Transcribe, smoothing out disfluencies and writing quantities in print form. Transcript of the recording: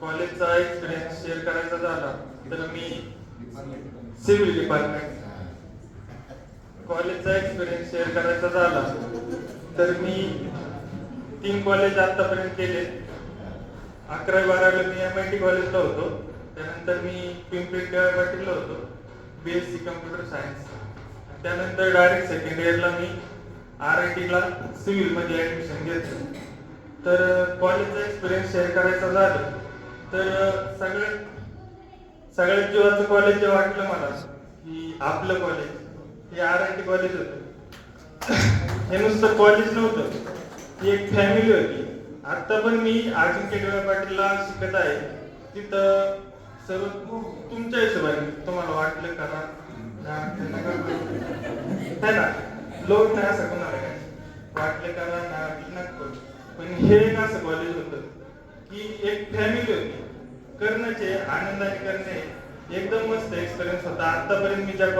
कॉलेजचा experience share करायचा झाला तर मी सिव्हिल डिपार्टमेंट कॉलेजचा एक्सपिरियन्स शेअर करायचा झाला तर मी 3 कॉलेज आतापर्यंत केले. 11वी-12वी मी MIT कॉलेजला होतो. त्यानंतर मी पिंपरी पाटीलला होतो, BSc कम्प्युटर सायन्स. त्यानंतर डायरेक्ट सेकंड इयरला मी RITला सिव्हिलमध्ये ॲडमिशन घेतलं. तर कॉलेजचा एक्सपिरियन्स शेअर करायचा झाला तर सगळ्यात जीवाचं कॉलेज जे वाटलं मला की आपलं कॉलेज हे RIT कॉलेज होतं. हे नुसतं कॉलेज नव्हतं, ती एक फॅमिली होती. आता पण मी अजिंक्य पाटीलला शिकत आहे. तिथं सर्व तुमच्या हिशोबाने तुम्हाला वाटलं करा है ना, लोक नाही असं कोणाला काय वाटलं करा ना नको. पण हे एक असं कॉलेज होतं की एक फॅमिली होती. करण्याचे आनंदाने करणे एकदम मस्त एक्सपिरियन्स होता. आतापर्यंत मी ज्या